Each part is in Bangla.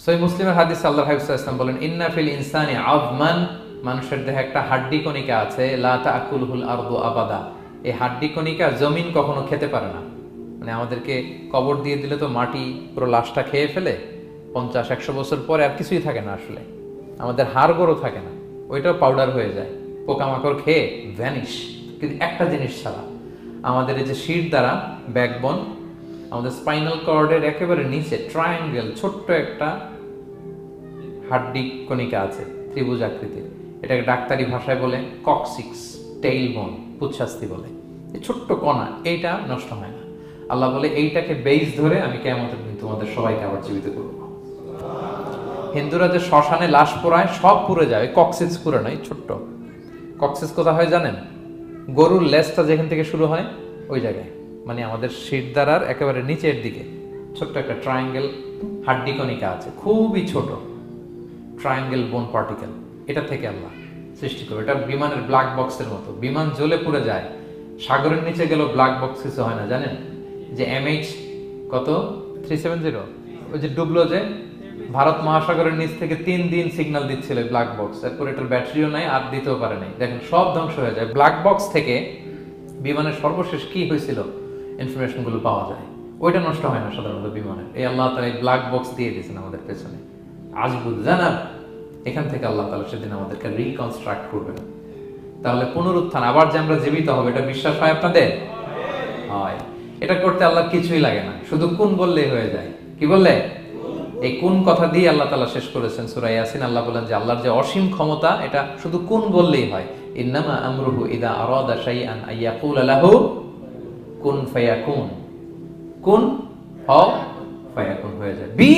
সহিহ মুসলিমের হাদিসে আল্লাহর হাবিব সাল্লাল্লাহু আলাইহি ওয়াসাল্লাম বলেন, ইন্না ফিল ইনসানি আযমান, মানুষের দেহে একটা হাড্ডি কণিকা আছে, লা তাকুলুল আরদু আবাদা, এই হাড্ডি কণিকা জমিন কখনো খেতে পারে না। মানে আমাদেরকে কবর দিয়ে দিলে তো মাটি পুরো লাশটা খেয়ে ফেলে, 50-100 বছর পরে আর কিছুই থাকে না, আসলে আমাদের হাড়গোড়ও থাকে না, ওইটাও পাউডার হয়ে যায়, পোকামাকড় খেয়ে ভ্যানিশ। কিন্তু একটা জিনিস ছাড়া, আমাদের এই যে শির দ্বারা ব্যাকবোন, আমাদের স্পাইনাল কর্ডের একেবারে নিচে ট্রায়াঙ্গেল ছোট্ট একটা হাড্ডি কণিকা আছে, ত্রিভুজ আকৃতির। এটাকে ডাক্তারি ভাষায় বলে কক্সিক্স টেইল বোন, পুচ্ছাস্তি বলে। এই ছোট্ট কণা, এইটা নষ্ট হয় না। আল্লাহ বলে এইটাকে বেইস ধরে আমি কিয়ামতের দিন তোমাদের সবাইকে আবার জীবিত করব। হিন্দুরা যে শ্মশানে লাশ পোড়ায়, সব পুড়ে যায়, কক্সিক্স পুরো নয়, ছোট্ট কক্সিক্স কোথা হয় জানেন? গরুর লেজটা যেখান থেকে শুরু হয় ওই জায়গায়, মানে আমাদের শিরদাঁড়ার একেবারে নিচের দিকে ছোট্ট একটা ট্রায়াঙ্গেল হাড্ডি কণিকা আছে, খুবই ছোট ট্রায়াঙ্গেল বোন পার্টিকেল। এটা থেকে আল্লাহ সৃষ্টি করে। এটা বিমানের ব্ল্যাক বক্সের মতো, বিমান জ্বলে পুড়ে যায়, সাগরের নিচে গেল ব্ল্যাক বক্স কিছু হয় না। জানেন যে MH কত 370, ওই যে ডুবলো, যে ভারত মহাসাগরের নিচ থেকে 3 দিন সিগন্যাল দিচ্ছিল ব্ল্যাক বক্স, এরপর এটার ব্যাটারিও নাই, আর দিতেও পারে নাই, দেখেন সব ধ্বংস হয়ে যায়। ব্ল্যাক বক্স থেকে বিমানের সর্বশেষ কি হয়েছিল ইনফরমেশন গুলো পাওয়া যায়, ওইটা নষ্ট হয় না সাধারণত বিমানের। এই আল্লাহ তাআলা এই ব্ল্যাক বক্স দিয়ে দিয়েছেন আমাদের পেছনে, আজবুল জানাব। এখান থেকে আল্লাহ তাআলা সেদিন আমাদেরকে রিকনস্ট্রাক্ট করবেন। তাহলে পুনরুত্থান, আবার যে আমরা জীবিত হবে, এটা বিশ্বাস হয় আপনাদের? হয়। এটা করতে আল্লাহ কিছুই লাগে না, শুধু কুন বললেই হয়ে যায়। কি বললে? এই কুন কথা দিয়ে আল্লাহ তাআলা শেষ করেছেন সূরা ইয়াসিন। আল্লাহ বলেন যে আল্লাহর যে অসীম ক্ষমতা, এটা শুধু কুন বললেই হয়। ইন্নামা আমরুহু ইযা আরাদা শাইআন আইয়াকুলা লাহু কুন ফায়াকুন। কুন হও, ফায়াকুন হয়ে যায়, বি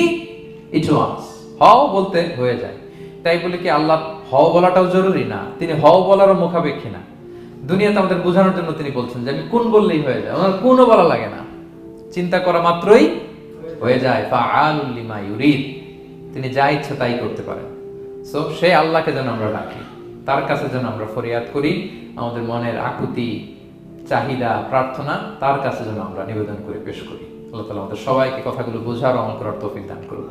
ইট ওয়াজ, হও বলতে হয়ে যায়। তাই বলে কি আল্লাহ হও বলাটাও জরুরি না? তিনি হও বলারও মুখাপেক্ষী না। দুনিয়াতে আমাদের বোঝানোর জন্য তিনি বলছেন যে আমি কুন বললেই হয়ে যায়, আমার কুনও বলা লাগে না, চিন্তা করা মাত্রই হয়ে যায়। ফাআলুল লিমা ইউরিদ, তিনি যা ইচ্ছা তাই করতে পারেন। সো সেই আল্লাহকে যেন আমরা ডাকি, তার কাছে যেন আমরা ফরিয়াদ করি, আমাদের মনের আকুতি, চাহিদা, প্রার্থনা তার কাছে যেন আমরা নিবেদন করে পেশ করি। আল্লাহ তাআলা আমাদের সবাইকে কথাগুলো বোঝার ও আমল করার তৌফিক দান করুন।